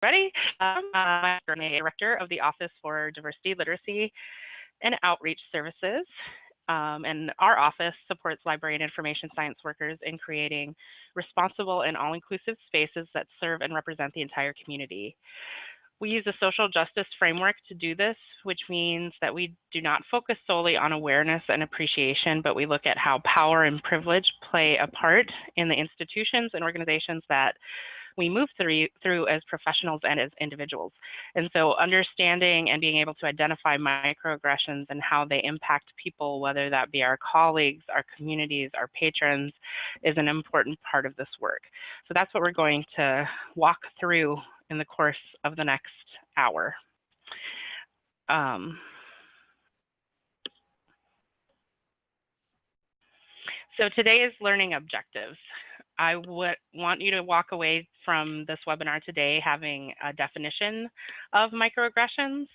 Ready? I'm Director of the Office for Diversity, Literacy, and Outreach Services. And our office supports library and information science workers in creating responsible and all-inclusive spaces that serve and represent the entire community. We use a social justice framework to do this, which means that we do not focus solely on awareness and appreciation, but we look at how power and privilege play a part in the institutions and organizations that we move through as professionals and as individuals. And so understanding and being able to identify microaggressions and how they impact people, whether that be our colleagues, our communities, our patrons, is an important part of this work. So that's what we're going to walk through in the course of the next hour. So today's learning objectives. I would want you to walk away from this webinar today having a definition of microaggressions.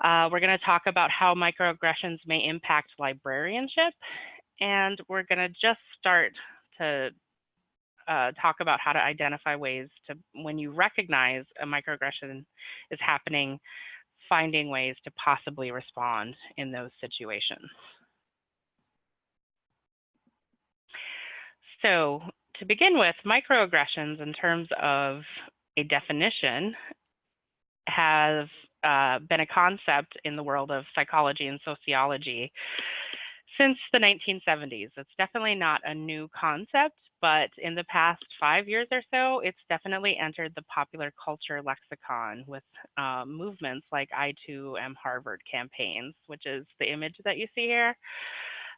We're going to talk about how microaggressions may impact librarianship, and we're going to just start to talk about how to identify ways to, when you recognize a microaggression is happening, finding ways to possibly respond in those situations. So to begin with, microaggressions in terms of a definition have been a concept in the world of psychology and sociology since the 1970s. It's definitely not a new concept, but in the past 5 years or so, it's definitely entered the popular culture lexicon with movements like I Too Am Harvard campaigns, which is the image that you see here.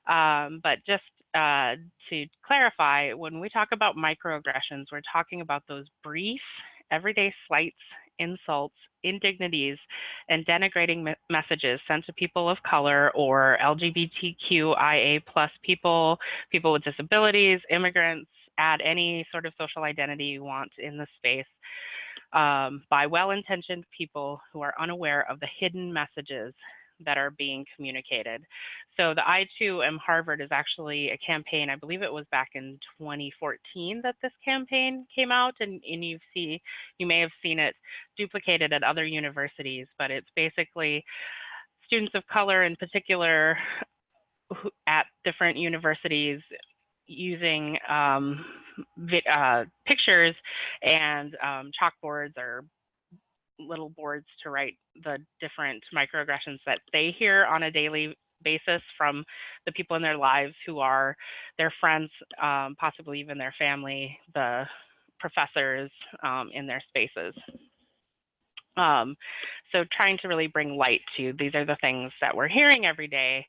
But just to clarify, when we talk about microaggressions, we're talking about those brief, everyday slights, insults, indignities, and denigrating messages sent to people of color or LGBTQIA+ people, people with disabilities, immigrants, add any sort of social identity you want in the space, by well-intentioned people who are unaware of the hidden messages that are being communicated. So the I Too Am Harvard is actually a campaign, I believe it was back in 2014 that this campaign came out, and you may have seen it duplicated at other universities, but it's basically students of color in particular at different universities using pictures and chalkboards or little boards to write the different microaggressions that they hear on a daily basis from the people in their lives who are their friends, possibly even their family, the professors in their spaces. So trying to really bring light to these are the things that we're hearing every day.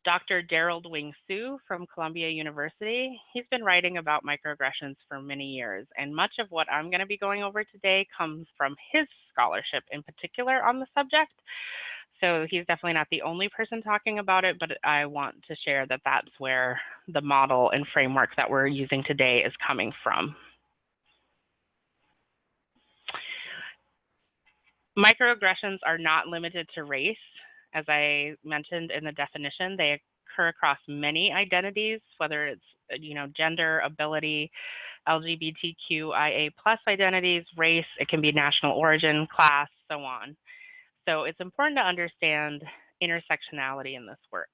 Dr. Daryl Wing Su from Columbia University, he's been writing about microaggressions for many years, and much of what I'm going to be going over today comes from his scholarship in particular on the subject. So he's definitely not the only person talking about it, but I want to share that that's where the model and framework that we're using today is coming from. Microaggressions are not limited to race. As I mentioned in the definition, they occur across many identities, whether it's gender, ability, LGBTQIA+ identities, race, it can be national origin, class, so on. So it's important to understand intersectionality in this work,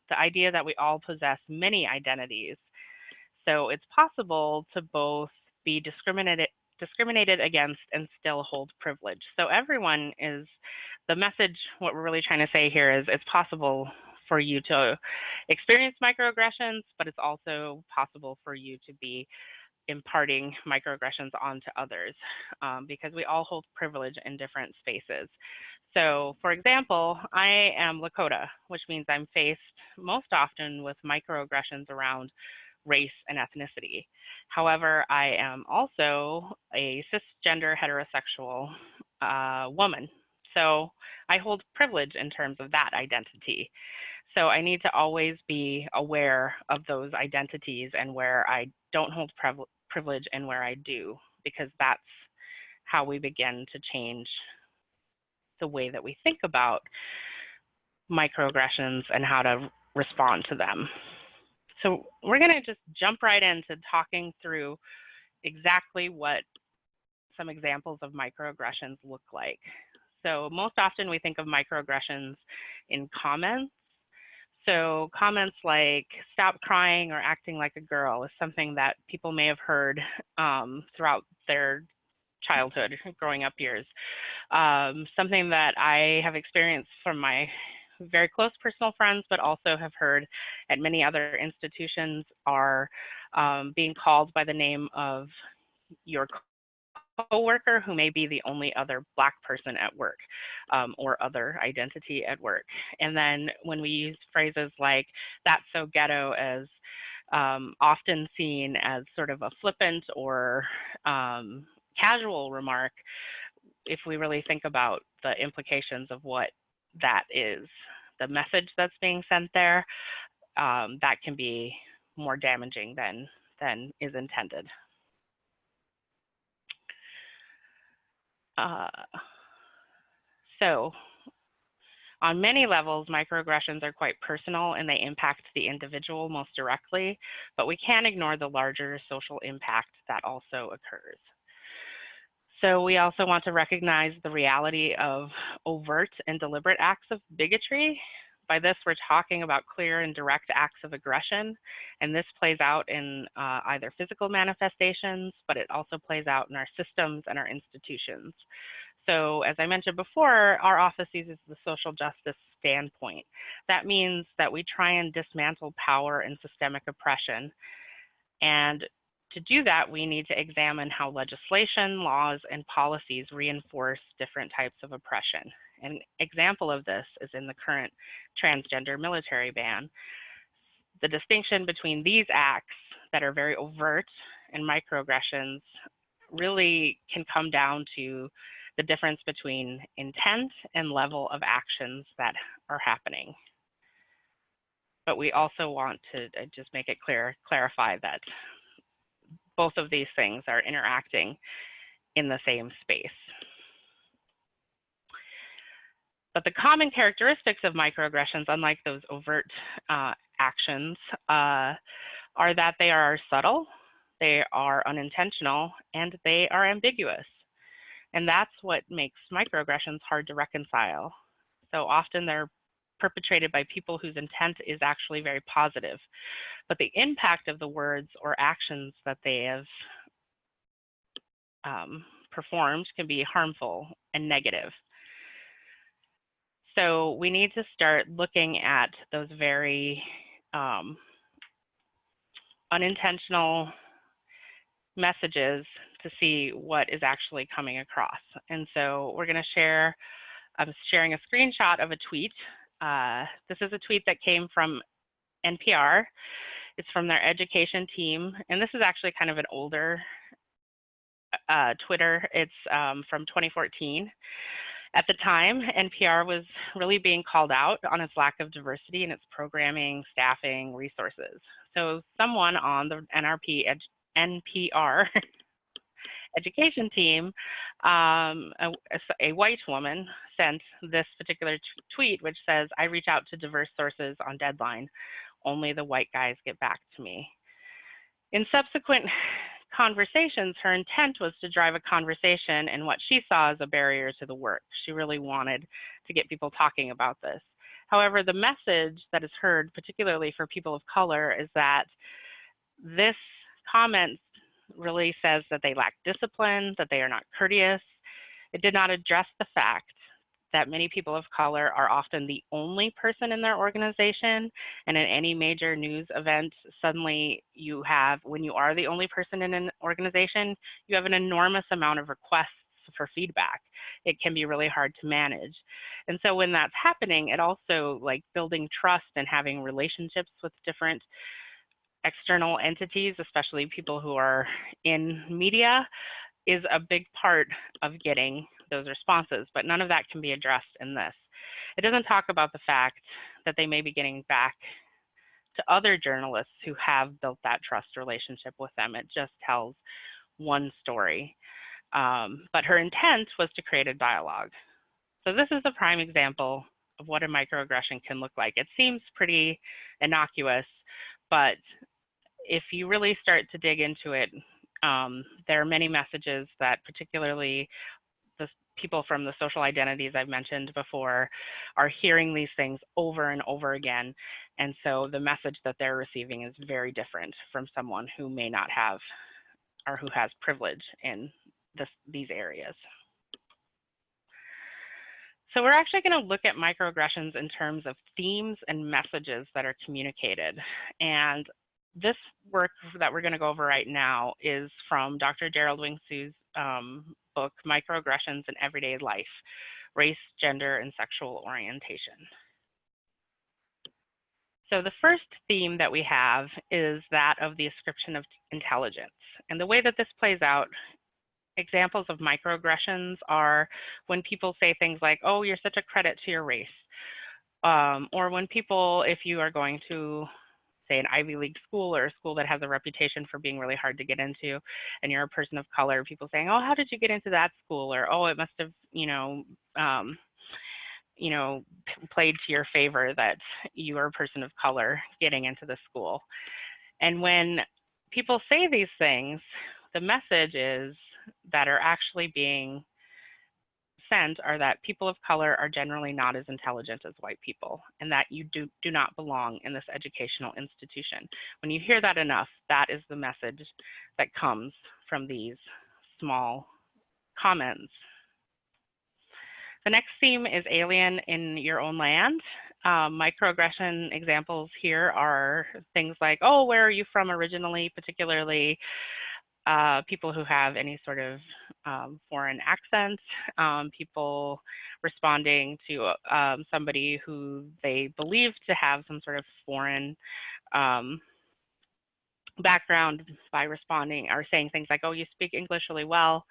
the idea that we all possess many identities. So it's possible to both be discriminated against and still hold privilege. So everyone is, the message, what we're really trying to say here is it's possible for you to experience microaggressions, but it's also possible for you to be imparting microaggressions onto others because we all hold privilege in different spaces. So for example, I am Lakota, which means I'm faced most often with microaggressions around race and ethnicity. However, I am also a cisgender heterosexual woman. So I hold privilege in terms of that identity. So I need to always be aware of those identities and where I don't hold privilege and where I do, because that's how we begin to change the way that we think about microaggressions and how to respond to them. So we're going to just jump right into talking through exactly what some examples of microaggressions look like. So most often we think of microaggressions in comments. So comments like "stop crying" or "acting like a girl" is something that people may have heard throughout their childhood, growing up years. Something that I have experienced from my very close personal friends, but also have heard at many other institutions, are being called by the name of your coworker who may be the only other Black person at work, or other identity at work. And then when we use phrases like "that's so ghetto" as often seen as sort of a flippant or casual remark, if we really think about the implications of what that is, the message that's being sent there, that can be more damaging than is intended. So on many levels, microaggressions are quite personal and they impact the individual most directly, but we can't ignore the larger social impact that also occurs. So we also want to recognize the reality of overt and deliberate acts of bigotry. By this, we're talking about clear and direct acts of aggression, and this plays out in either physical manifestations, but it also plays out in our systems and our institutions. So as I mentioned before, our office uses the social justice standpoint. That means that we try and dismantle power and systemic oppression. And to do that, we need to examine how legislation, laws, and policies reinforce different types of oppression. An example of this is in the current transgender military ban. The distinction between these acts that are very overt and microaggressions really can come down to the difference between intent and level of actions that are happening. But we also want to just make it clarify that both of these things are interacting in the same space. But the common characteristics of microaggressions, unlike those overt actions, are that they are subtle, they are unintentional, and they are ambiguous. And that's what makes microaggressions hard to reconcile. So often they're perpetrated by people whose intent is actually very positive, but the impact of the words or actions that they have performed can be harmful and negative. So we need to start looking at those very unintentional messages to see what is actually coming across. And so we're going to share, I'm sharing a screenshot of a tweet. This is a tweet that came from NPR. It's from their education team. And this is actually kind of an older Twitter. It's from 2014. At the time, NPR was really being called out on its lack of diversity in its programming, staffing, resources. So someone on the NPR education team, a white woman, sent this particular tweet, which says, "I reach out to diverse sources on deadline. Only the white guys get back to me." In subsequent conversations, her intent was to drive a conversation and what she saw as a barrier to the work. She really wanted to get people talking about this. However, the message that is heard, particularly for people of color, is that this comment really says that they lack discipline, that they are not courteous. It did not address the fact that many people of color are often the only person in their organization, and in any major news event, suddenly you have, when you are the only person in an organization, you have an enormous amount of requests for feedback. It can be really hard to manage. And so when that's happening, it also, like, building trust and having relationships with different external entities, especially people who are in media, is a big part of getting those responses, but none of that can be addressed in this. It doesn't talk about the fact that they may be getting back to other journalists who have built that trust relationship with them. It just tells one story. But her intent was to create a dialogue. So this is a prime example of what a microaggression can look like. It seems pretty innocuous, but if you really start to dig into it, There are many messages that particularly the people from the social identities I've mentioned before are hearing these things over and over again. And so the message that they're receiving is very different from someone who may not have or who has privilege in these areas. So we're actually going to look at microaggressions in terms of themes and messages that are communicated. And this work that we're going to go over right now is from Dr. Gerald Wing Su's book, Microaggressions in Everyday Life, Race, Gender, and Sexual Orientation. So the first theme that we have is that of the Ascription of Intelligence. And the way that this plays out, examples of microaggressions are when people say things like, oh, you're such a credit to your race. Or when people, if you are going to, say, an Ivy League school or a school that has a reputation for being really hard to get into, and you're a person of color, people saying, oh, how did you get into that school? Or, oh, it must have, played to your favor that you are a person of color getting into the school. And when people say these things, the messages that are actually being sent are that people of color are generally not as intelligent as white people, and that you do not belong in this educational institution. When you hear that enough, that is the message that comes from these small comments. The next theme is alien in your own land. Microaggression examples here are things like, oh, where are you from originally, particularly people who have any sort of foreign accent, people responding to somebody who they believe to have some sort of foreign background by responding or saying things like, oh, you speak English really well.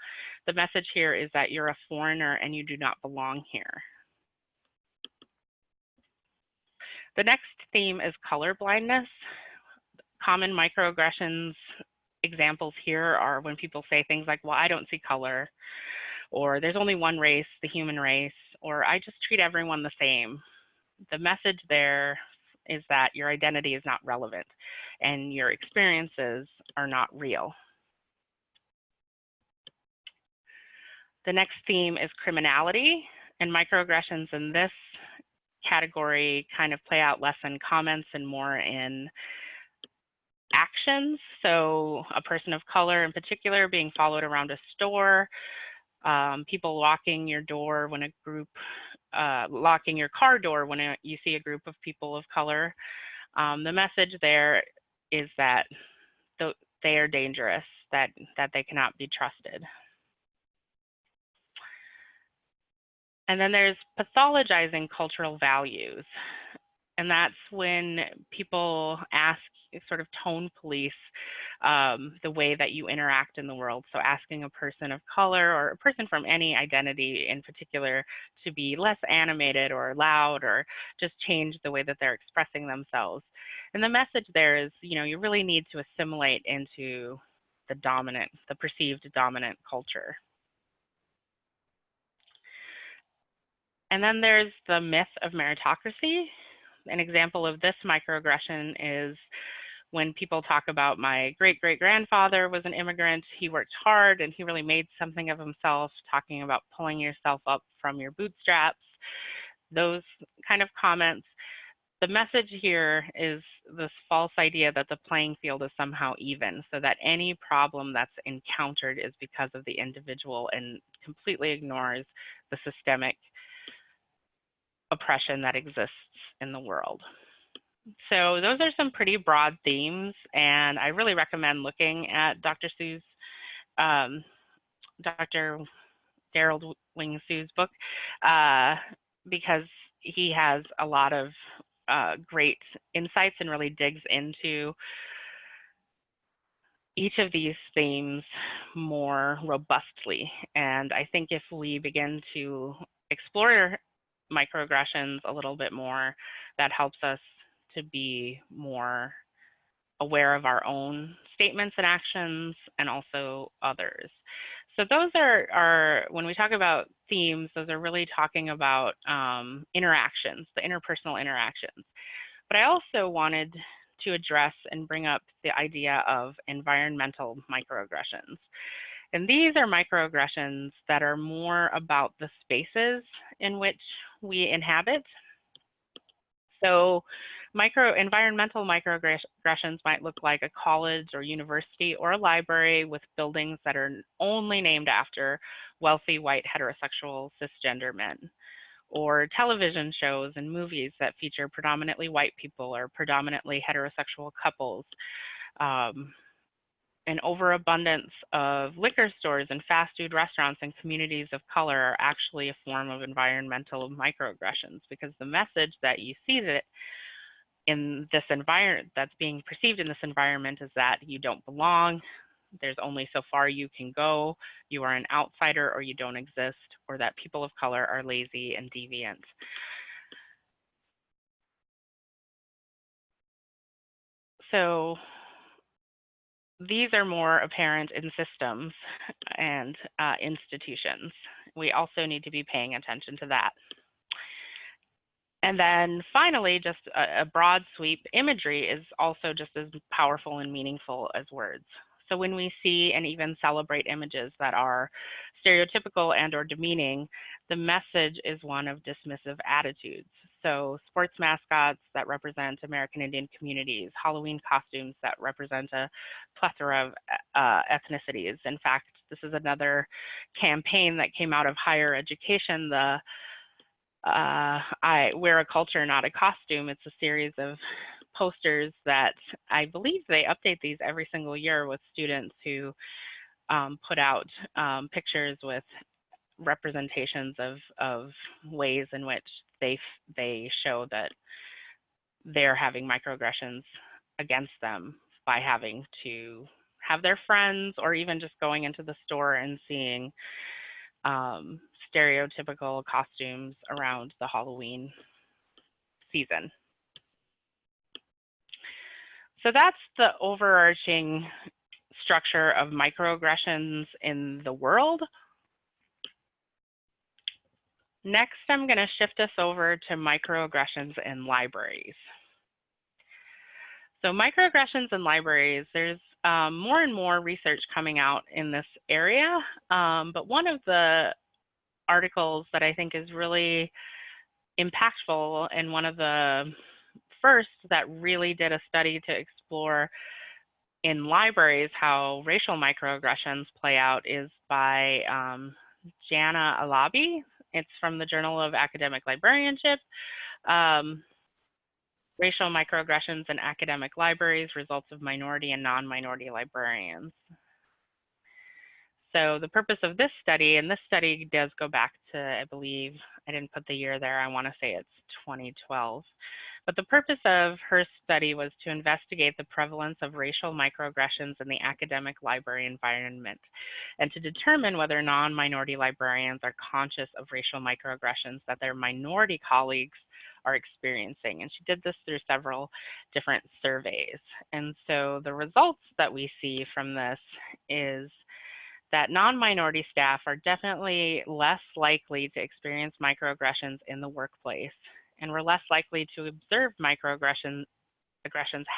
The message here is that you're a foreigner and you do not belong here. The next theme is color blindness. Common microaggressions examples here are when people say things like, well, I don't see color, or there's only one race, the human race, or I just treat everyone the same. The message there is that your identity is not relevant and your experiences are not real. The next theme is criminality, and microaggressions in this category kind of play out less in comments and more in actions. So a person of color in particular being followed around a store, people locking your door when a group, locking your car door when you see a group of people of color. The message there is that they are dangerous, that they cannot be trusted. And then there's pathologizing cultural values. And that's when people ask, sort of tone police the way that you interact in the world. So asking a person of color or a person from any identity in particular to be less animated or loud or just change the way that they're expressing themselves. And the message there is, you really need to assimilate into the perceived dominant culture. And then there's the myth of meritocracy. An example of this microaggression is when people talk about my great-great-grandfather was an immigrant, he worked hard and he really made something of himself, talking about pulling yourself up from your bootstraps, those kind of comments. The message here is this false idea that the playing field is somehow even, so that any problem that's encountered is because of the individual and completely ignores the systemic oppression that exists in the world. So those are some pretty broad themes, and I really recommend looking at Dr. Gerald Wing Su's book because he has a lot of great insights and really digs into each of these themes more robustly. And I think if we begin to explore microaggressions a little bit more, that helps us to be more aware of our own statements and actions and also others. So those are when we talk about themes, those are really talking about interactions, the interpersonal interactions. But I also wanted to address and bring up the idea of environmental microaggressions. And these are microaggressions that are more about the spaces in which we inhabit. So environmental microaggressions might look like a college or university or a library with buildings that are only named after wealthy white heterosexual cisgender men, or television shows and movies that feature predominantly white people or predominantly heterosexual couples. An overabundance of liquor stores and fast food restaurants in communities of color are actually a form of environmental microaggressions, because the message that you see that in this environment, that's being perceived in this environment, is that you don't belong, there's only so far you can go, you are an outsider or you don't exist, or that people of color are lazy and deviant. So these are more apparent in systems and institutions. We also need to be paying attention to that. And then finally, just a broad sweep, imagery is also just as powerful and meaningful as words. So when we see and even celebrate images that are stereotypical and or demeaning, the message is one of dismissive attitudes. So sports mascots that represent American Indian communities, Halloween costumes that represent a plethora of ethnicities. In fact, this is another campaign that came out of higher education, I wear a culture, not a costume. It's a series of posters that I believe they update these every single year with students who put out pictures with representations of ways in which they show that they're having microaggressions against them by having to have their friends, or even just going into the store and seeing stereotypical costumes around the Halloween season. So that's the overarching structure of microaggressions in the world. Next, I'm going to shift us over to microaggressions in libraries. So microaggressions in libraries, there's more and more research coming out in this area, but one of the articles that I think is really impactful, and one of the first that really did a study to explore in libraries how racial microaggressions play out, is by Jana Alabi. It's from the Journal of Academic Librarianship. Racial microaggressions in academic libraries, results of minority and non-minority librarians. So the purpose of this study, and this study does go back to, I believe, I didn't put the year there, I want to say it's 2012. But the purpose of her study was to investigate the prevalence of racial microaggressions in the academic library environment, and to determine whether non-minority librarians are conscious of racial microaggressions that their minority colleagues are experiencing. And she did this through several different surveys. And so the results that we see from this is that non-minority staff are definitely less likely to experience microaggressions in the workplace, and we're less likely to observe microaggressions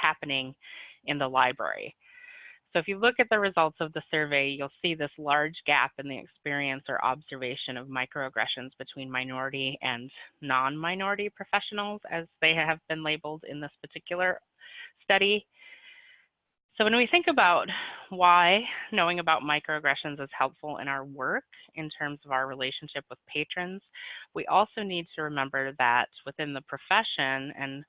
happening in the library. So if you look at the results of the survey, you'll see this large gap in the experience or observation of microaggressions between minority and non-minority professionals, as they have been labeled in this particular study. So when we think about why knowing about microaggressions is helpful in our work in terms of our relationship with patrons, we also need to remember that within the profession and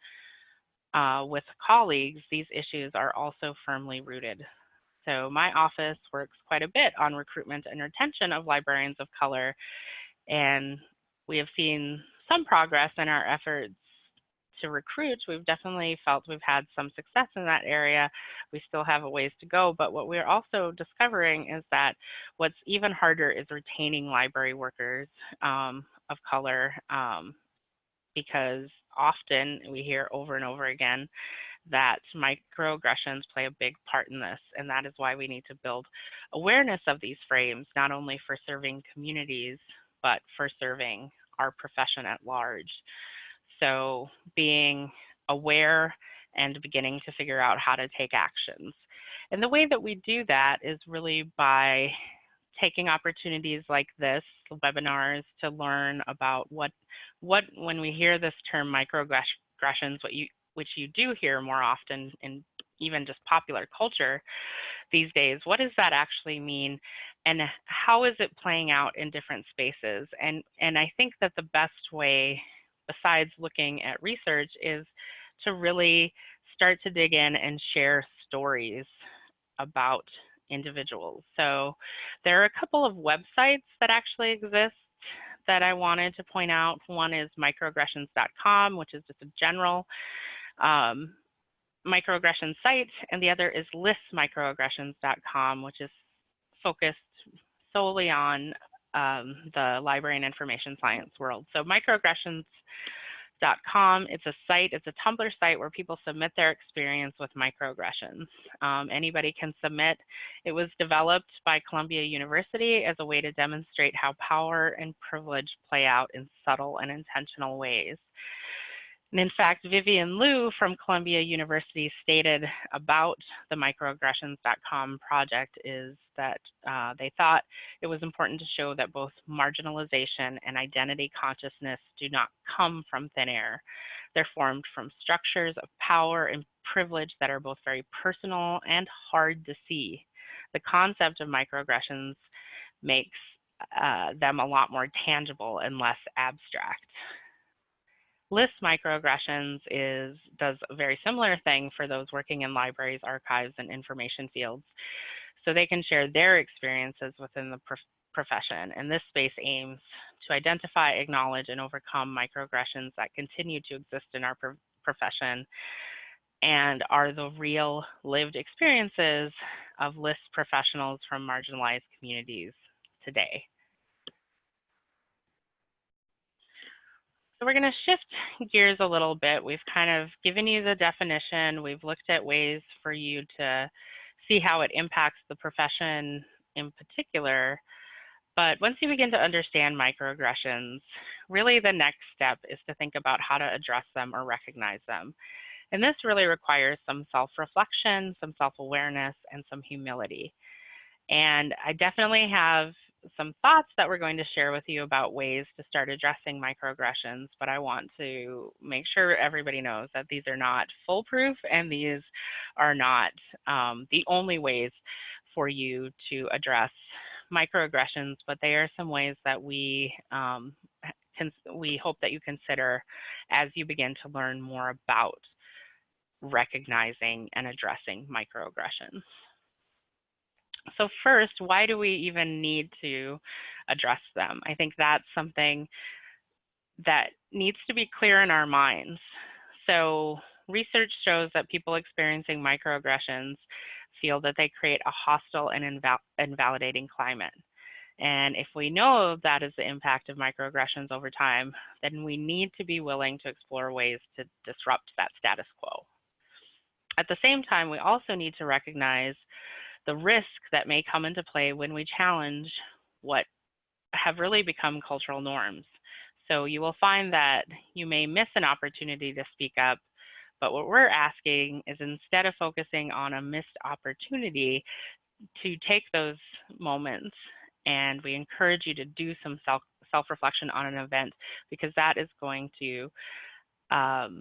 with colleagues, these issues are also firmly rooted. So my office works quite a bit on recruitment and retention of librarians of color, and we have seen some progress in our efforts to recruit. We've definitely felt we've had some success in that area. We still have a ways to go, but what we're also discovering is that what's even harder is retaining library workers of color, because often we hear over and over again that microaggressions play a big part in this, and that is why we need to build awareness of these frames, not only for serving communities, but for serving our profession at large. So being aware and beginning to figure out how to take actions. And the way that we do that is really by taking opportunities like this, webinars, to learn about what when we hear this term microaggressions, which you do hear more often in even just popular culture these days, what does that actually mean, and how is it playing out in different spaces? And I think that the best way, besides looking at research, is to really start to dig in and share stories about individuals. So there are a couple of websites that actually exist that I wanted to point out. One is microaggressions.com, which is just a general microaggression site, and the other is listmicroaggressions.com, which is focused solely on the library and information science world. So microaggressions.com, it's a site, it's a Tumblr site where people submit their experience with microaggressions. Anybody can submit. It was developed by Columbia University as a way to demonstrate how power and privilege play out in subtle and intentional ways. And in fact, Vivian Liu from Columbia University stated about the microaggressions.com project is that they thought it was important to show that both marginalization and identity consciousness do not come from thin air. They're formed from structures of power and privilege that are both very personal and hard to see. The concept of microaggressions makes them a lot more tangible and less abstract. List Microaggressions does a very similar thing for those working in libraries, archives, and information fields. So they can share their experiences within the profession. And this space aims to identify, acknowledge, and overcome microaggressions that continue to exist in our profession and are the real lived experiences of list professionals from marginalized communities today. So we're going to shift gears a little bit. We've kind of given you the definition. We've looked at ways for you to see how it impacts the profession in particular. But once you begin to understand microaggressions, really the next step is to think about how to address them or recognize them. And this really requires some self-reflection, some self-awareness, and some humility. And I definitely have some thoughts that we're going to share with you about ways to start addressing microaggressions, but I want to make sure everybody knows that these are not foolproof and these are not the only ways for you to address microaggressions, but they are some ways that we hope that you consider as you begin to learn more about recognizing and addressing microaggressions. So first, why do we even need to address them? I think that's something that needs to be clear in our minds. So research shows that people experiencing microaggressions feel that they create a hostile and invalidating climate. And if we know that is the impact of microaggressions over time, then we need to be willing to explore ways to disrupt that status quo. At the same time, we also need to recognize the risk that may come into play when we challenge what have really become cultural norms. So you will find that you may miss an opportunity to speak up, but what we're asking is, instead of focusing on a missed opportunity, to take those moments, and we encourage you to do some self-reflection on an event, because that is going to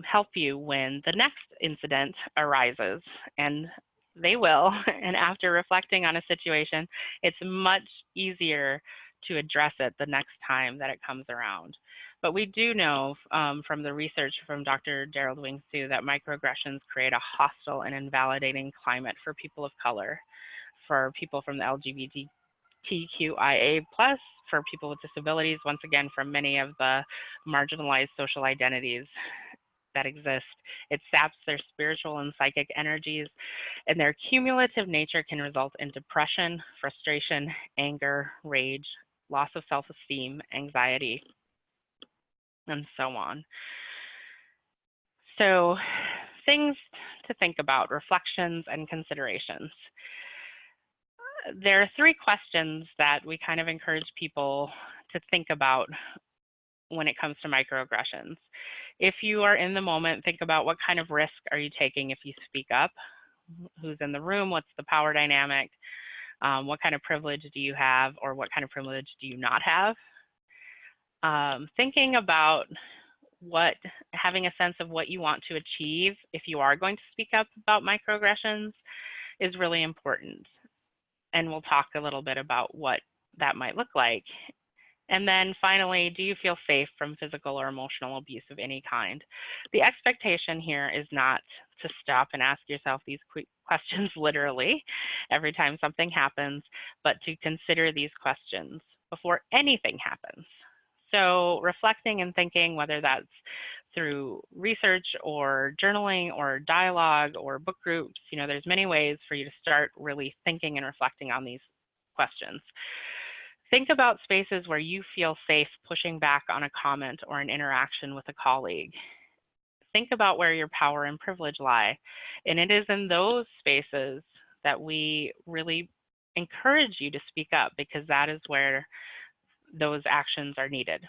help you when the next incident arises, and they will. And after reflecting on a situation, it's much easier to address it the next time that it comes around. But we do know from the research from Dr. Daryl Wing-Sue that microaggressions create a hostile and invalidating climate for people of color, for people from the LGBTQIA+, for people with disabilities, once again, from many of the marginalized social identities that exist. It saps their spiritual and psychic energies, and their cumulative nature can result in depression, frustration, anger, rage, loss of self-esteem, anxiety, and so on. So, things to think about, reflections and considerations. There are 3 questions that we kind of encourage people to think about when it comes to microaggressions. If you are in the moment, think about what kind of risk are you taking if you speak up? Who's in the room? What's the power dynamic? What kind of privilege do you have, or what kind of privilege do you not have? Thinking about having a sense of what you want to achieve if you are going to speak up about microaggressions is really important. And we'll talk a little bit about what that might look like. And then finally, do you feel safe from physical or emotional abuse of any kind? The expectation here is not to stop and ask yourself these questions literally every time something happens, but to consider these questions before anything happens. So reflecting and thinking, whether that's through research or journaling or dialogue or book groups, there's many ways for you to start really thinking and reflecting on these questions. Think about spaces where you feel safe pushing back on a comment or an interaction with a colleague. Think about where your power and privilege lie. And it is in those spaces that we really encourage you to speak up, because that is where those actions are needed.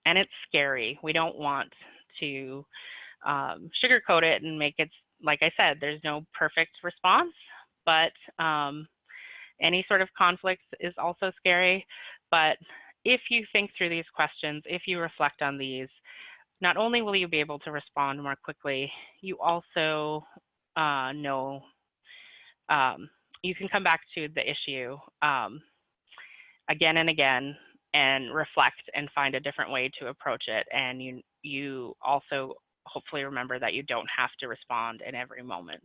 And it's scary. We don't want to sugarcoat it and make it, like I said, there's no perfect response, but any sort of conflict is also scary. But if you think through these questions, if you reflect on these, not only will you be able to respond more quickly, you also know you can come back to the issue again and again and reflect and find a different way to approach it. And you also hopefully remember that you don't have to respond in every moment.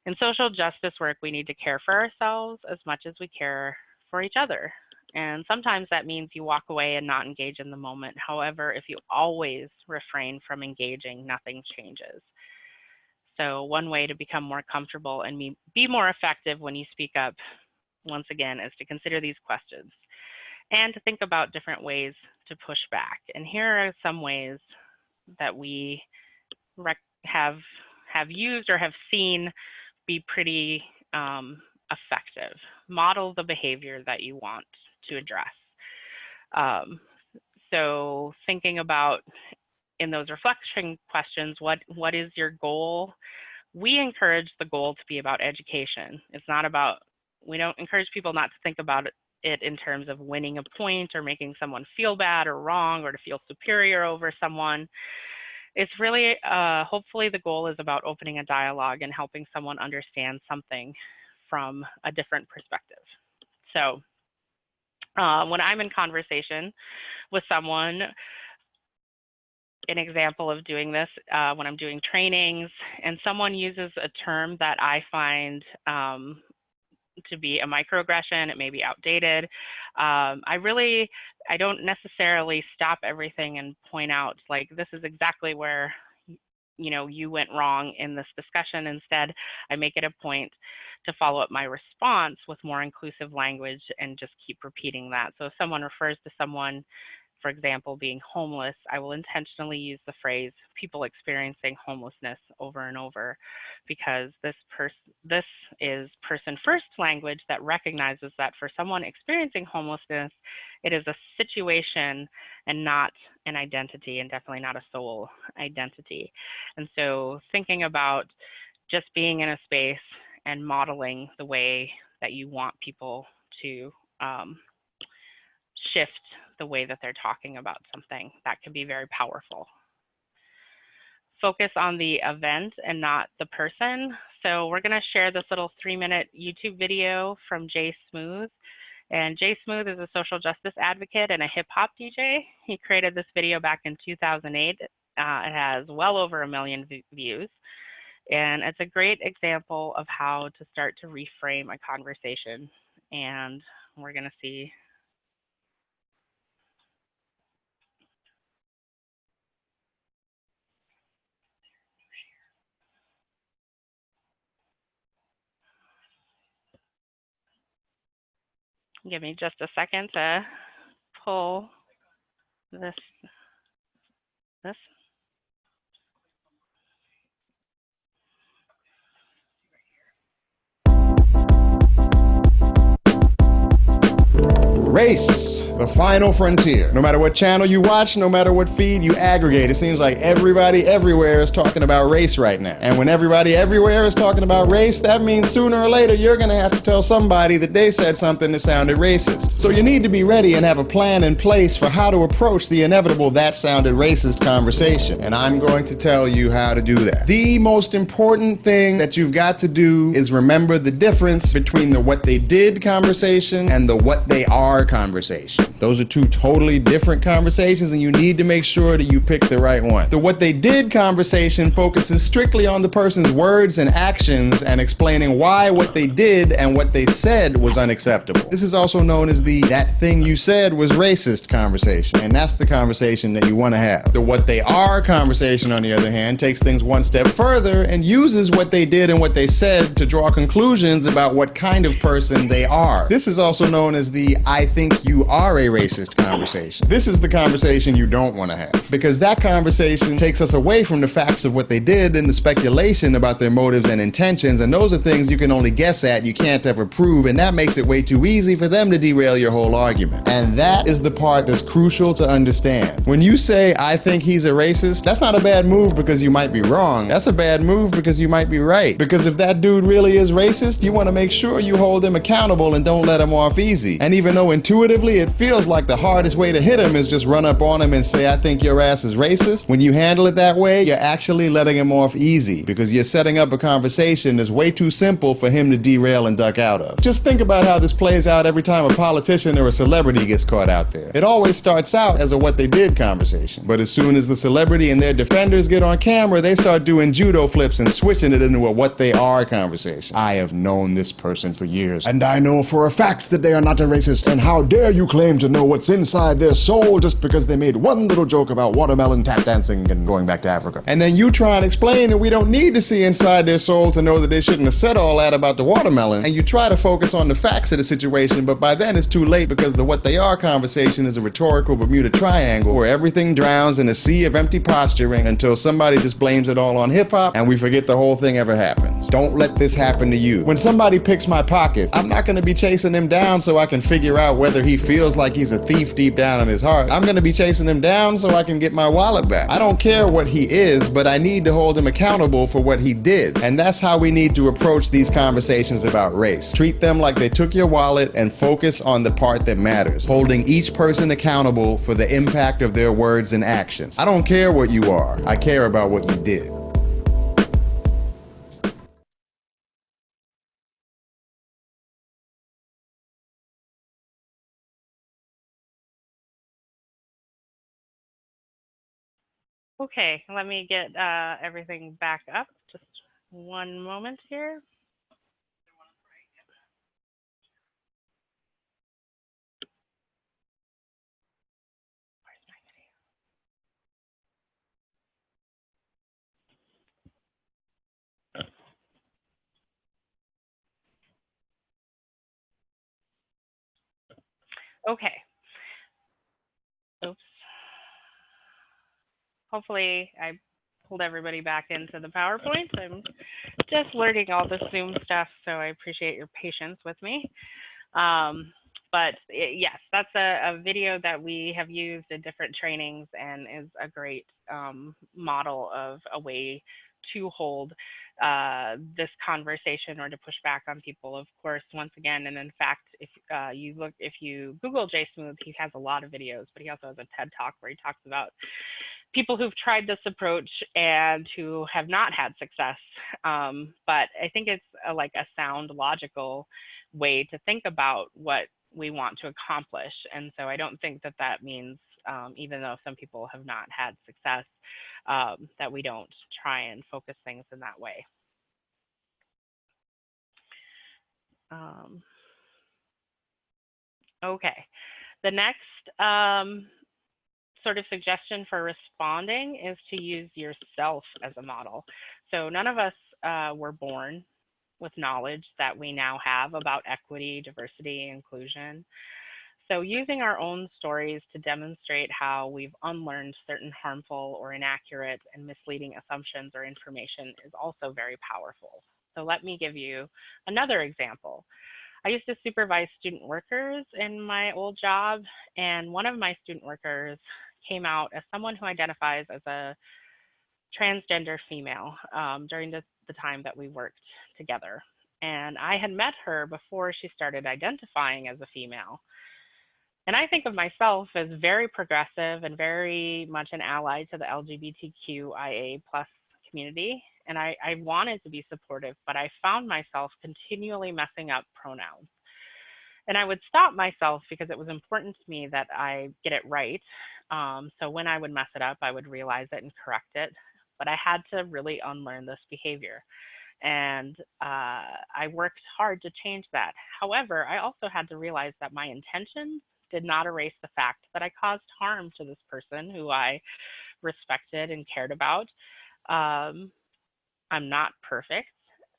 In social justice work, we need to care for ourselves as much as we care for each other. And sometimes that means you walk away and not engage in the moment. However, if you always refrain from engaging, nothing changes. So one way to become more comfortable and be more effective when you speak up, once again, is to consider these questions and to think about different ways to push back. And here are some ways that we have used or have seen be pretty effective. Model the behavior that you want to address. So thinking about, in those reflection questions, what is your goal? We encourage the goal to be about education. It's not about, we don't encourage people not to think about it in terms of winning a point or making someone feel bad or wrong or to feel superior over someone. It's really, hopefully the goal is about opening a dialogue and helping someone understand something from a different perspective. So when I'm in conversation with someone, an example of doing this, when I'm doing trainings and someone uses a term that I find to be a microaggression, it may be outdated. I don't necessarily stop everything and point out, like, this is exactly where, you went wrong in this discussion. Instead, I make it a point to follow up my response with more inclusive language and just keep repeating that. So if someone refers to someone, for example, being homeless, I will intentionally use the phrase people experiencing homelessness over and over, because this is person first language that recognizes that for someone experiencing homelessness, it is a situation and not an identity, and definitely not a soul identity. And so thinking about just being in a space and modeling the way that you want people to shift the way that they're talking about something, that can be very powerful. Focus on the event and not the person. So we're going to share this little 3-minute YouTube video from Jay Smooth. And Jay Smooth is a social justice advocate and a hip hop DJ. He created this video back in 2008. It has well over 1 million views. And it's a great example of how to start to reframe a conversation. And we're going to see. Give me just a second to pull this. Race, The final frontier. No matter what channel you watch, no matter what feed you aggregate, it seems like everybody everywhere is talking about race right now. And when everybody everywhere is talking about race, that means sooner or later you're gonna have to tell somebody that they said something that sounded racist. So you need to be ready and have a plan in place for how to approach the inevitable "that sounded racist" conversation. And I'm going to tell you how to do that. The most important thing that you've got to do is remember the difference between the "what they did" conversation and the "what they are" conversation. Those are two totally different conversations, and you need to make sure that you pick the right one. The "what they did" conversation focuses strictly on the person's words and actions and explaining why what they did and what they said was unacceptable. This is also known as the "that thing you said was racist" conversation, and that's the conversation that you want to have. The "what they are" conversation, on the other hand, takes things one step further and uses what they did and what they said to draw conclusions about what kind of person they are. This is also known as the "I think you are a racist" conversation. This is the conversation you don't want to have, because that conversation takes us away from the facts of what they did and the speculation about their motives and intentions, and those are things you can only guess at, you can't ever prove, and that makes it way too easy for them to derail your whole argument. And that is the part that's crucial to understand. When you say, "I think he's a racist," that's not a bad move because you might be wrong. That's a bad move because you might be right. Because if that dude really is racist, you want to make sure you hold him accountable and don't let him off easy. And even though intuitively it feels like the hardest way to hit him is just run up on him and say, "I think your ass is racist," when you handle it that way, you're actually letting him off easy, because you're setting up a conversation that's way too simple for him to derail and duck out of. Just think about how this plays out every time a politician or a celebrity gets caught out there. It always starts out as a "what they did" conversation, but as soon as the celebrity and their defenders get on camera, they start doing judo flips and switching it into a "what they are" conversation. "I have known this person for years, and I know for a fact that they are not a racist, and how dare you claim to know what's inside their soul just because they made one little joke about watermelon tap dancing and going back to Africa." And then you try and explain that we don't need to see inside their soul to know that they shouldn't have said all that about the watermelon, and you try to focus on the facts of the situation, but by then it's too late, because the "what they are" conversation is a rhetorical Bermuda Triangle where everything drowns in a sea of empty posturing until somebody just blames it all on hip-hop and we forget the whole thing ever happened. Don't let this happen to you. When somebody picks my pocket, I'm not going to be chasing him down so I can figure out whether he feels like he's a thief deep down in his heart. I'm going to be chasing him down so I can get my wallet back. I don't care what he is, but I need to hold him accountable for what he did. And that's how we need to approach these conversations about race. Treat them like they took your wallet and focus on the part that matters, holding each person accountable for the impact of their words and actions. I don't care what you are. I care about what you did. Okay, let me get everything back up. Just one moment here. Okay. Oops. Hopefully I pulled everybody back into the PowerPoint. I'm just learning all the Zoom stuff, so I appreciate your patience with me. Yes, that's a video that we have used in different trainings and is a great model of a way to hold this conversation or to push back on people. Of course, once again, and in fact, if you Google Jay Smooth, he has a lot of videos, but he also has a TED Talk where he talks about people who've tried this approach and who have not had success. But I think it's like a sound, logical way to think about what we want to accomplish. And so I don't think that that means, even though some people have not had success, that we don't try and focus things in that way. Okay, the next sort of suggestion for responding is to use yourself as a model. So none of us were born with knowledge that we now have about equity, diversity, inclusion. So using our own stories to demonstrate how we've unlearned certain harmful or inaccurate and misleading assumptions or information is also very powerful. So let me give you another example. I used to supervise student workers in my old job, and one of my student workers came out as someone who identifies as a transgender female during the time that we worked together. And I had met her before she started identifying as a female. And I think of myself as very progressive and very much an ally to the LGBTQIA plus community. And I wanted to be supportive, but I found myself continually messing up pronouns. And I would stop myself because it was important to me that I get it right. So when I would mess it up, I would realize it and correct it. But I had to really unlearn this behavior. And I worked hard to change that. However, I also had to realize that my intentions did not erase the fact that I caused harm to this person who I respected and cared about. I'm not perfect,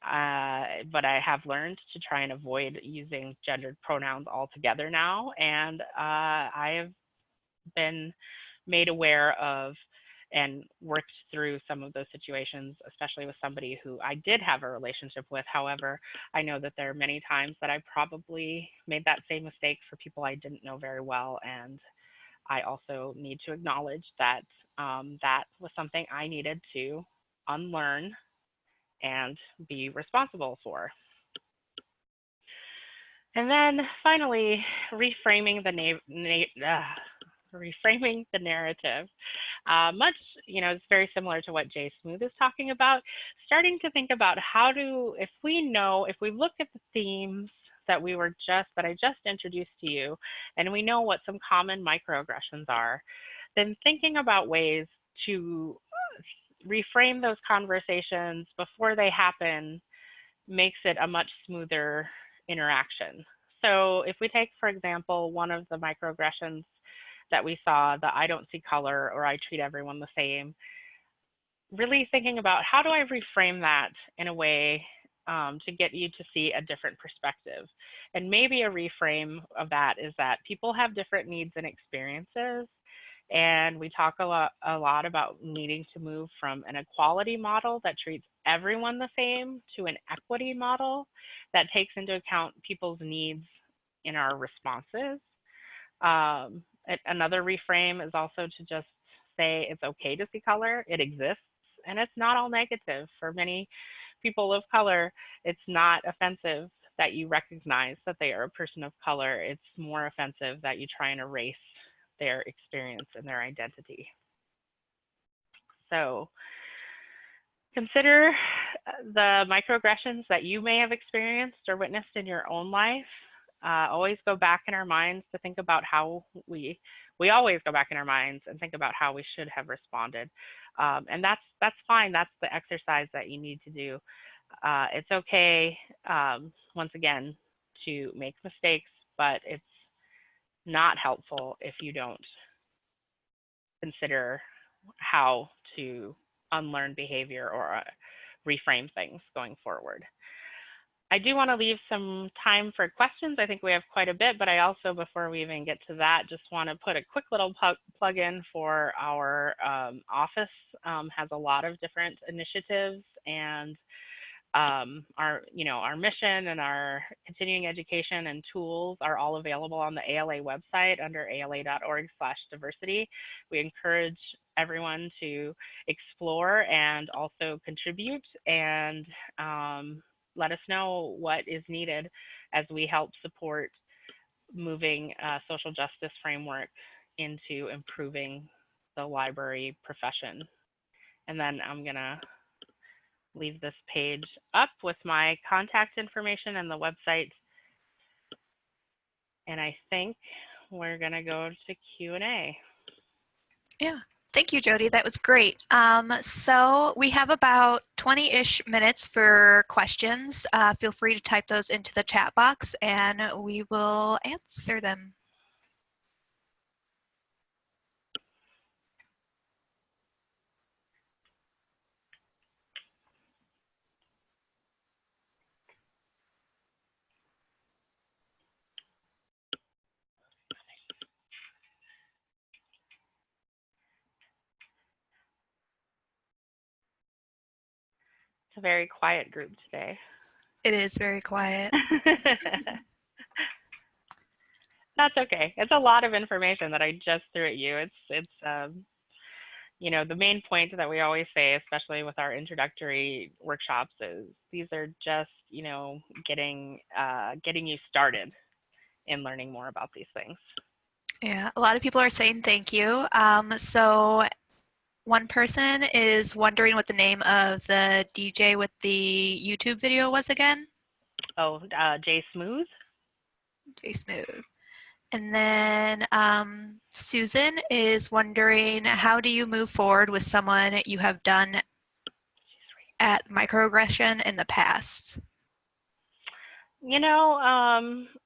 but I have learned to try and avoid using gendered pronouns altogether now. And I have been made aware of and worked through some of those situations, especially with somebody who I did have a relationship with. However, I know that there are many times that I probably made that same mistake for people I didn't know very well. And I also need to acknowledge that that was something I needed to unlearn and be responsible for. And then finally, reframing the reframing the narrative. Much, it's very similar to what Jay Smooth is talking about. Starting to think about if we look at the themes that I just introduced to you, and we know what some common microaggressions are, then thinking about ways to reframe those conversations before they happen makes it a much smoother interaction. So if we take, for example, one of the microaggressions that we saw, the I don't see color or I treat everyone the same, really thinking about how do I reframe that in a way to get you to see a different perspective. And maybe a reframe of that is that people have different needs and experiences. And we talk a lot about needing to move from an equality model that treats everyone the same to an equity model that takes into account people's needs in our responses. Another reframe is also to just say it's okay to see color. It exists, and it's not all negative. For many people of color, it's not offensive that you recognize that they are a person of color. It's more offensive that you try and erase their experience and their identity. So consider the microaggressions that you may have experienced or witnessed in your own life. Always go back in our minds to think about how we always go back in our minds and think about how we should have responded. And that's fine. That's the exercise that you need to do. It's okay, once again, to make mistakes, but it's not helpful if you don't consider how to unlearn behavior or reframe things going forward. I do want to leave some time for questions. I think we have quite a bit, but I also, before we even get to that, just want to put a quick little plug in for our office. Has a lot of different initiatives, and our mission and our continuing education and tools are all available on the ALA website under ala.org/diversity. We encourage everyone to explore and also contribute, and let us know what is needed as we help support moving social justice framework into improving the library profession. And then I'm gonna leave this page up with my contact information and the website. And I think we're gonna go to Q&A. Yeah. Thank you, Jody. That was great. So we have about 20-ish minutes for questions. Feel free to type those into the chat box and we will answer them. It's a very quiet group today. It is very quiet. That's okay. It's a lot of information that I just threw at you. You know, the main point that we always say, especially with our introductory workshops, is these are just, you know, getting you started in learning more about these things. Yeah, a lot of people are saying thank you. So one person is wondering what the name of the DJ with the YouTube video was again. Oh, Jay Smooth. Jay Smooth. And then Susan is wondering, how do you move forward with someone you have done at microaggression in the past? You know,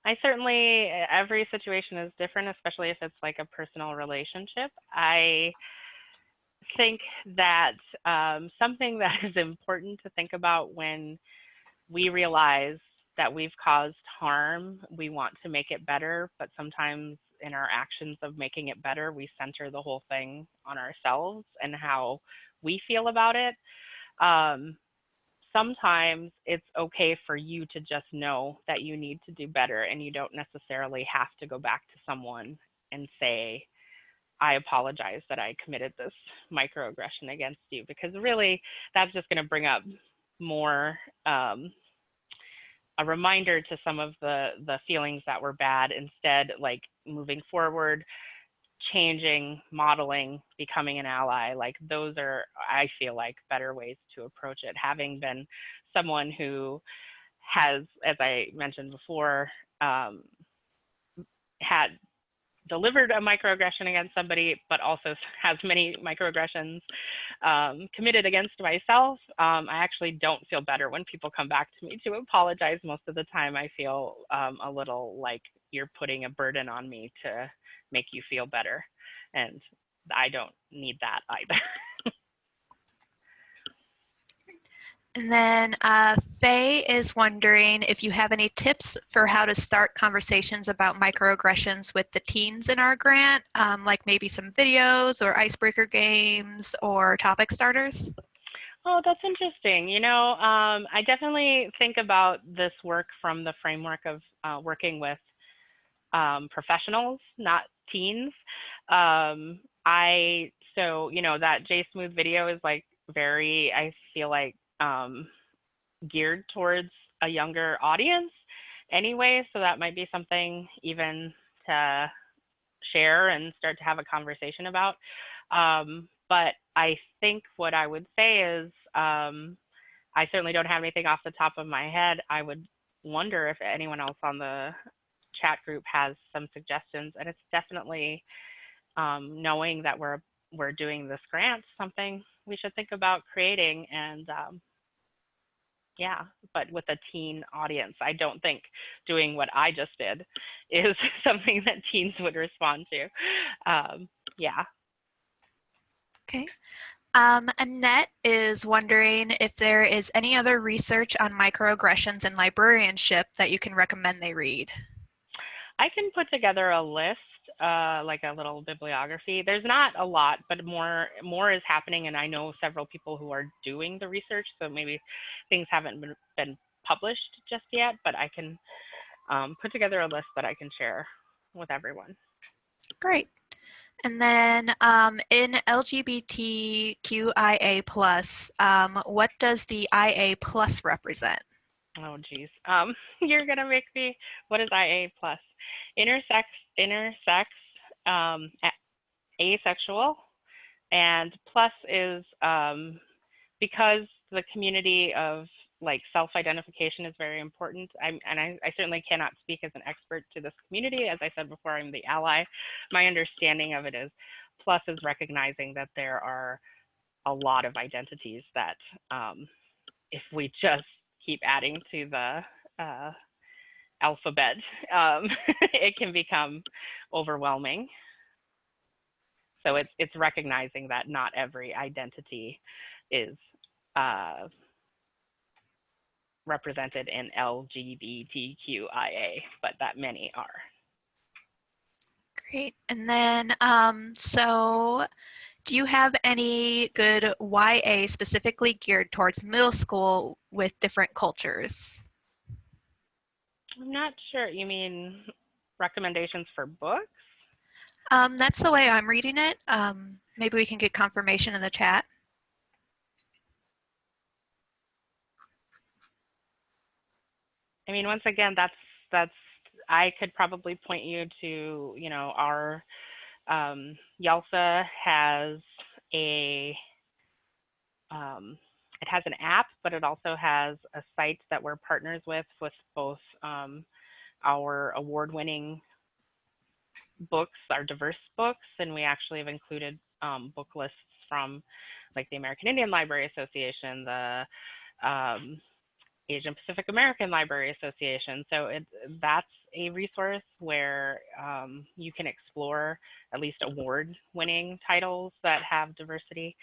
I certainly, every situation is different, especially if it's like a personal relationship. I think that something that is important to think about when we realize that we've caused harm, we want to make it better, but sometimes in our actions of making it better, we center the whole thing on ourselves and how we feel about it. Sometimes it's okay for you to just know that you need to do better, and you don't necessarily have to go back to someone and say, I apologize that I committed this microaggression against you, because really that's just going to bring up more a reminder to some of the feelings that were bad. Instead, like moving forward, changing, modeling, becoming an ally, like those are, I feel like, better ways to approach it. Having been someone who has, as I mentioned before, had delivered a microaggression against somebody, but also has many microaggressions committed against myself. I actually don't feel better when people come back to me to apologize. Most of the time I feel a little like you're putting a burden on me to make you feel better. And I don't need that either. And then Faye is wondering if you have any tips for how to start conversations about microaggressions with the teens in our grant, like maybe some videos or icebreaker games or topic starters. Oh, that's interesting. You know, I definitely think about this work from the framework of working with professionals, not teens. So, you know, that J Smooth video is like very, I feel like, geared towards a younger audience anyway. So that might be something even to share and start to have a conversation about. But I think what I would say is, I certainly don't have anything off the top of my head. I would wonder if anyone else on the chat group has some suggestions. And it's definitely knowing that we're doing this grant, something we should think about creating. And yeah, but with a teen audience. I don't think doing what I just did is something that teens would respond to. Yeah. Okay. Annette is wondering if there is any other research on microaggressions and librarianship that you can recommend they read. I can put together a list, like a little bibliography. There's not a lot, but more is happening, and I know several people who are doing the research, so maybe things haven't been published just yet, but I can put together a list that I can share with everyone. Great. And then in LGBTQIA+, what does the IA+ represent? Oh, geez. You're going to make me, what is IA+? Intersex, asexual, and plus is because the community of like self-identification is very important. I certainly cannot speak as an expert to this community. As I said before, I'm the ally. My understanding of it is plus is recognizing that there are a lot of identities that if we just keep adding to the alphabet, it can become overwhelming. So it's recognizing that not every identity is represented in LGBTQIA, but that many are. Great. And then, so do you have any good YA specifically geared towards middle school with different cultures? I'm not sure. You mean recommendations for books? That's the way I'm reading it. Maybe we can get confirmation in the chat. I mean, once again, that's I could probably point you to, you know, our YALSA has a it has an app, but it also has a site that we're partners with both our award-winning books, our diverse books, and we actually have included book lists from like the American Indian Library Association, the Asian Pacific American Library Association. So that's a resource where you can explore at least award-winning titles that have diversity.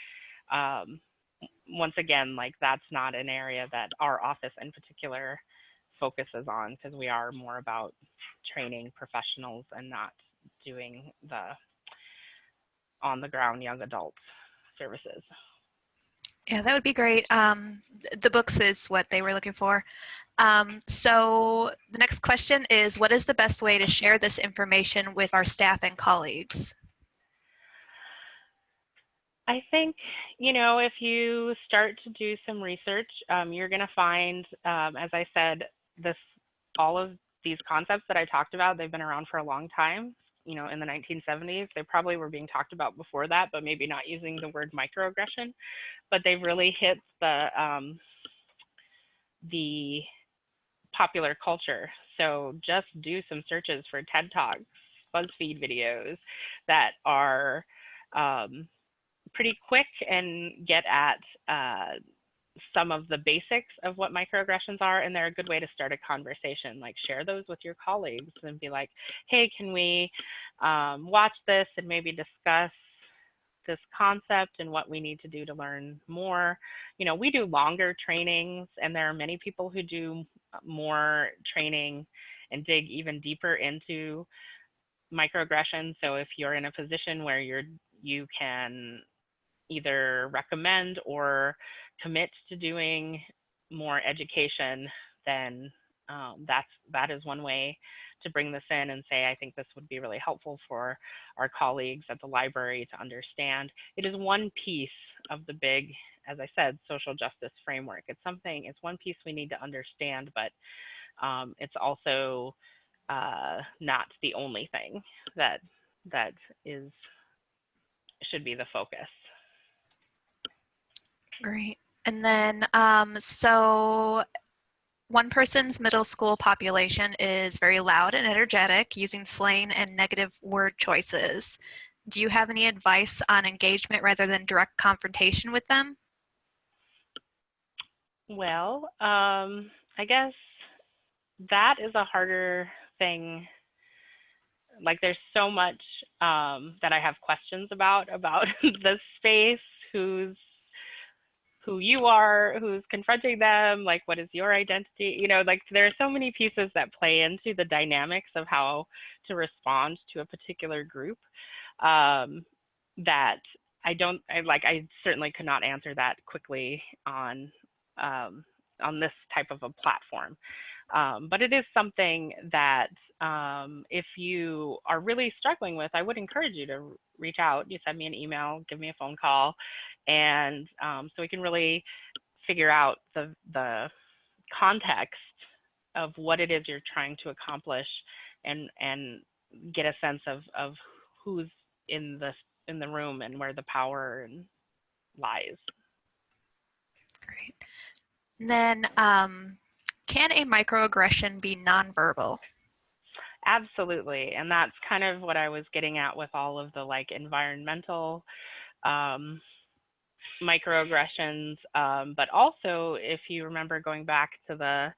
Once again, like that's not an area that our office in particular focuses on, because we are more about training professionals and not doing the on-the-ground young adult services. Yeah, that would be great. The books is what they were looking for. So the next question is, what is the best way to share this information with our staff and colleagues? I think, you know, if you start to do some research, you're going to find, as I said, all of these concepts that I talked about, they've been around for a long time. You know, in the 1970s, they probably were being talked about before that, but maybe not using the word microaggression. But they've really hit the popular culture. So just do some searches for TED Talks, BuzzFeed videos that are pretty quick and get at some of the basics of what microaggressions are, and they're a good way to start a conversation. Like share those with your colleagues and be like, hey, can we watch this and maybe discuss this concept and what we need to do to learn more. You know, we do longer trainings, and there are many people who do more training and dig even deeper into microaggressions. So if you're in a position where you can either recommend or commit to doing more education, then that is one way to bring this in and say, I think this would be really helpful for our colleagues at the library to understand. It is one piece of the big, as I said, social justice framework. It's one piece we need to understand, but it's also not the only thing that should be the focus. Great. And then, so one person's middle school population is very loud and energetic, using slang and negative word choices. Do you have any advice on engagement rather than direct confrontation with them? Well, I guess that is a harder thing. Like there's so much that I have questions about the space, who you are, who's confronting them, like what is your identity, you know, like there are so many pieces that play into the dynamics of how to respond to a particular group that I certainly could not answer that quickly on this type of a platform. But it is something that if you are really struggling with, I would encourage you to reach out. You send me an email, give me a phone call, and so we can really figure out the context of what it is you're trying to accomplish, and get a sense of who's in the room and where the power lies. Great. And then, can a microaggression be nonverbal? Absolutely, and that's kind of what I was getting at with all of the like environmental microaggressions, but also if you remember going back to the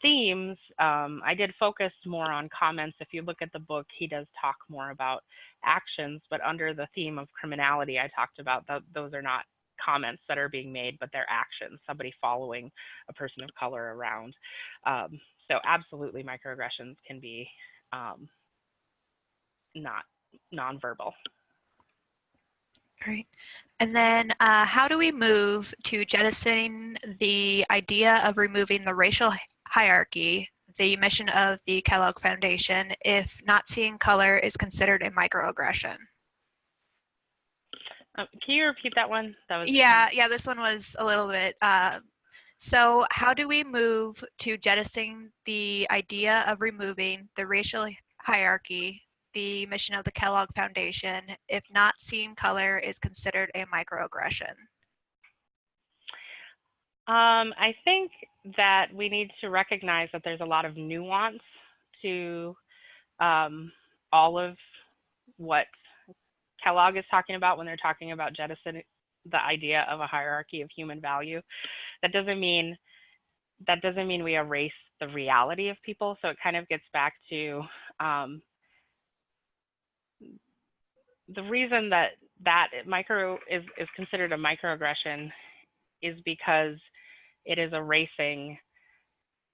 themes, I did focus more on comments. If you look at the book, he does talk more about actions, but under the theme of criminality, I talked about those are not comments that are being made, but they're actions, somebody following a person of color around. So absolutely microaggressions can be not nonverbal. Great. And then how do we move to jettisoning the idea of removing the racial hierarchy the mission of the Kellogg Foundation if not seeing color is considered a microaggression? Can you repeat that one? That was yeah, this one was a little bit. So how do we move to jettisoning the idea of removing the racial hierarchy, the mission of the Kellogg Foundation, if not seeing color is considered a microaggression? I think that we need to recognize that there's a lot of nuance to all of what Kellogg is talking about when they're talking about jettisoning the idea of a hierarchy of human value. That doesn't mean we erase the reality of people. So it kind of gets back to the reason that micro is considered a microaggression is because it is erasing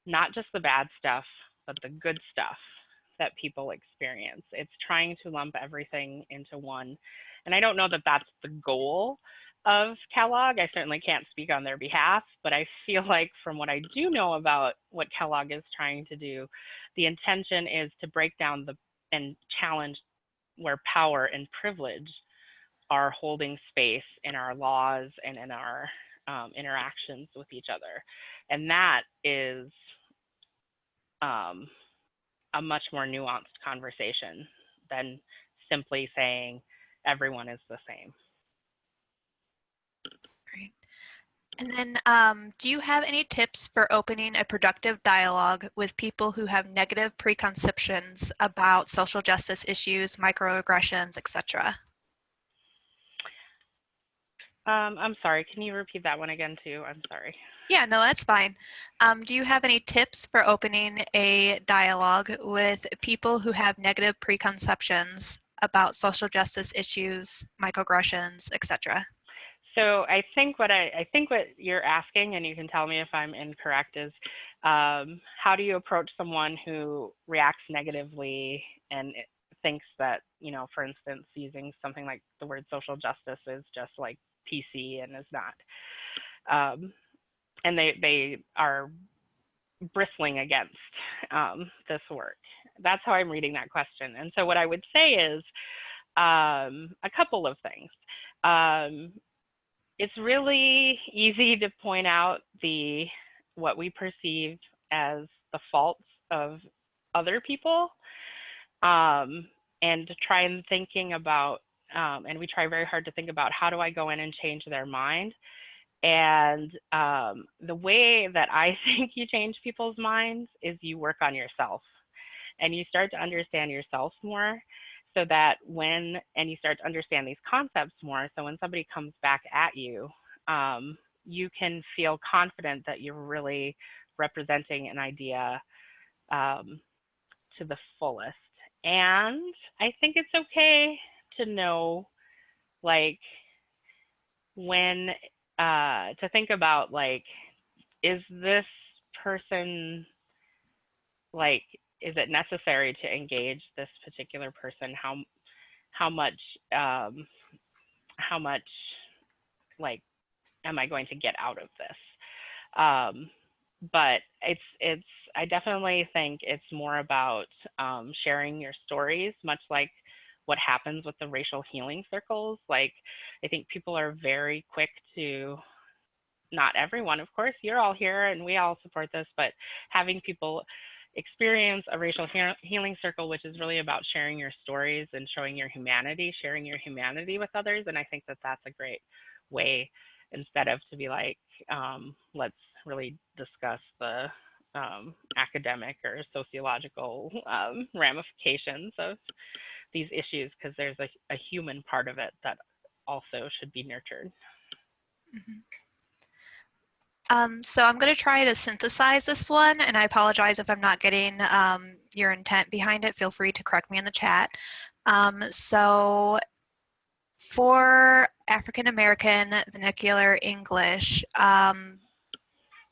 not just the bad stuff, but the good stuff that people experience. It's trying to lump everything into one. And I don't know that that's the goal of Kellogg. I certainly can't speak on their behalf, but I feel like from what I do know about what Kellogg is trying to do, the intention is to break down and challenge where power and privilege are holding space in our laws and in our interactions with each other. And that is a much more nuanced conversation than simply saying everyone is the same. Great. And then do you have any tips for opening a productive dialogue with people who have negative preconceptions about social justice issues, microaggressions, etc.? I'm sorry, can you repeat that one again too? I'm sorry. Yeah, no, that's fine. Do you have any tips for opening a dialogue with people who have negative preconceptions about social justice issues, microaggressions, etc.? So I think what you're asking, and you can tell me if I'm incorrect, is how do you approach someone who reacts negatively and thinks that, you know, for instance, using something like the word social justice is just like PC and is not. And they are bristling against this work. That's how I'm reading that question. And so what I would say is a couple of things. It's really easy to point out what we perceive as the faults of other people, and to try and thinking about, and we try very hard to think about, how do I go in and change their mind? And the way that I think you change people's minds is you work on yourself and you start to understand yourself more, so that and you start to understand these concepts more, so when somebody comes back at you, you can feel confident that you're really representing an idea to the fullest. And I think it's okay to know, like, when to think about, like, is this person, like, is it necessary to engage this particular person? How much like am I going to get out of this? But I definitely think it's more about sharing your stories, much like what happens with the racial healing circles. Like, I think people are very quick to, not everyone, of course, you're all here and we all support this, but having people experience a racial healing circle, which is really about sharing your stories and showing your humanity, sharing your humanity with others. And I think that that's a great way, instead of to be like, let's really discuss the academic or sociological ramifications of these issues, because there's a human part of it that also should be nurtured. Mm-hmm. So I'm going to try to synthesize this one, and I apologize if I'm not getting your intent behind it. Feel free to correct me in the chat. So for African American vernacular English,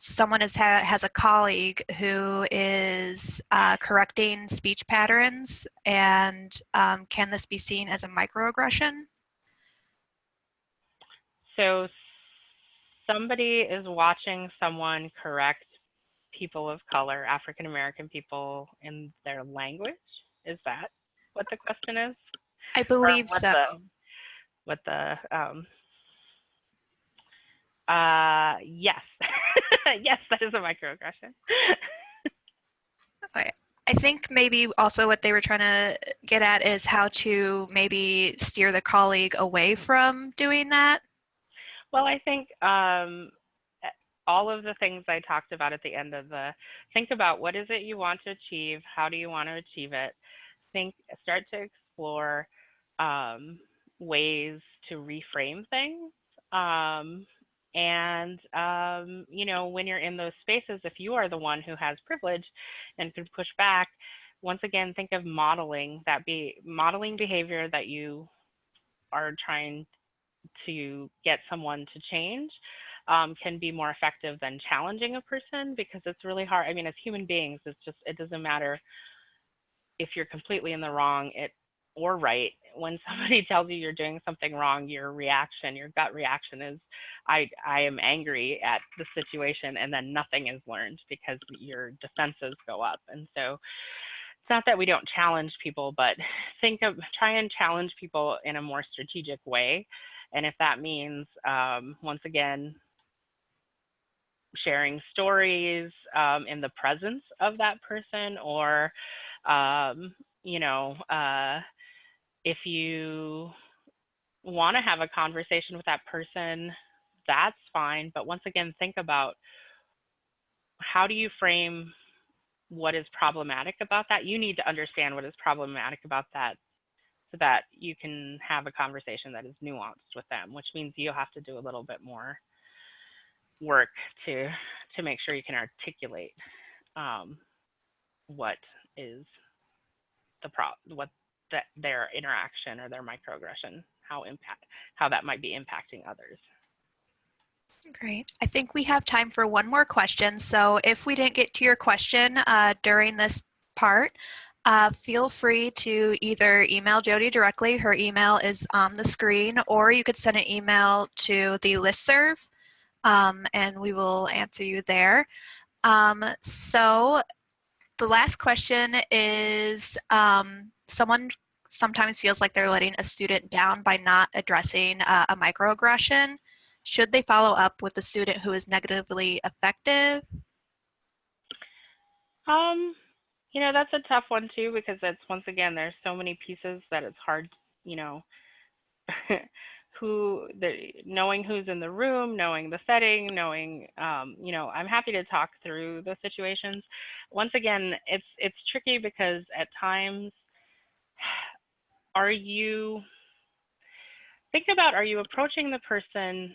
someone has a colleague who is correcting speech patterns, and can this be seen as a microaggression? So somebody is watching someone correct people of color, African American people in their language? Is that what the question is? I Or believe so. Yes. Yes, that is a microaggression. Okay. I think maybe also what they were trying to get at is how to maybe steer the colleague away from doing that. Well, I think all of the things I talked about at the end of think about what is it you want to achieve, how do you want to achieve it, start to explore ways to reframe things. You know, when you're in those spaces, if you are the one who has privilege and can push back, once again, think of modeling behavior that you are trying to get someone to change. Can be more effective than challenging a person, because it's really hard. I mean, as human beings, it doesn't matter if you're completely in the wrong or right. When somebody tells you you're doing something wrong, your gut reaction is, I am angry at the situation, and then nothing is learned because your defenses go up. And so it's not that we don't challenge people, but try and challenge people in a more strategic way. And if that means, once again, sharing stories in the presence of that person, or you know, if you want to have a conversation with that person, that's fine. But once again, think about, how do you frame what is problematic about that? You need to understand what is problematic about that, so that you can have a conversation that is nuanced with them, which means you'll have to do a little bit more work to make sure you can articulate what is their interaction or their microaggression, how that might be impacting others. Great. I think we have time for one more question. So if we didn't get to your question during this part, feel free to either email Jody directly. Her email is on the screen, or you could send an email to the listserv, and we will answer you there. So the last question is, someone sometimes feels like they're letting a student down by not addressing a microaggression. Should they follow up with the student who is negatively affected? You know, that's a tough one too, because once again, there's so many pieces that it's hard, you know, knowing who's in the room, knowing the setting, knowing, you know, I'm happy to talk through the situations. Once again, it's tricky, because at times, are you approaching the person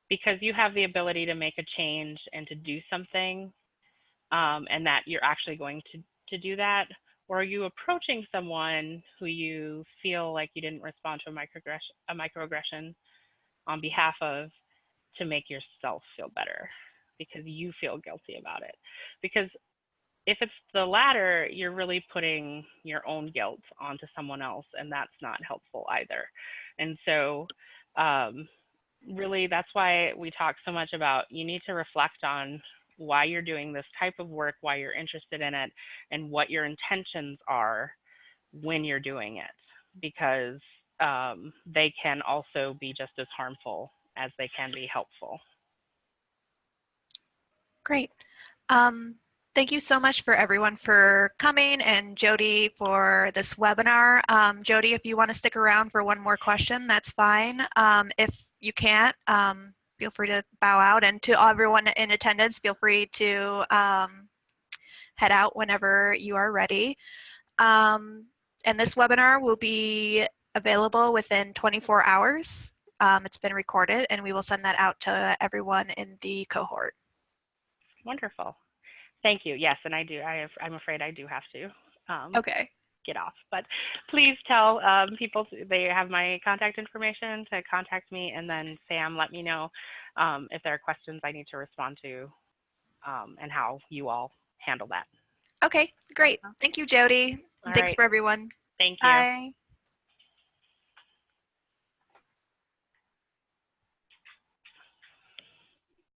because you have the ability to make a change and to do something, and that you're actually going to do that? Or are you approaching someone who you feel like you didn't respond to a microaggression on behalf of, to make yourself feel better because you feel guilty about it? Because if it's the latter, you're really putting your own guilt onto someone else, and that's not helpful either. And so really, that's why we talk so much about, you need to reflect on why you're doing this type of work, why you're interested in it, and what your intentions are when you're doing it, because they can also be just as harmful as they can be helpful. Great. Thank you so much for everyone for coming, and Jody for this webinar. Jody, if you want to stick around for one more question, that's fine. If you can't, feel free to bow out, and to everyone in attendance, feel free to head out whenever you are ready. And this webinar will be available within 24 hours. It's been recorded, and we will send that out to everyone in the cohort. Wonderful. Thank you. Yes, and I'm afraid I do have to Okay. get off. But please tell people they have my contact information to contact me, and then Sam, let me know if there are questions I need to respond to, and how you all handle that. Okay, great. Thank you, Jody. All Thanks right. for everyone. Thank you. Bye.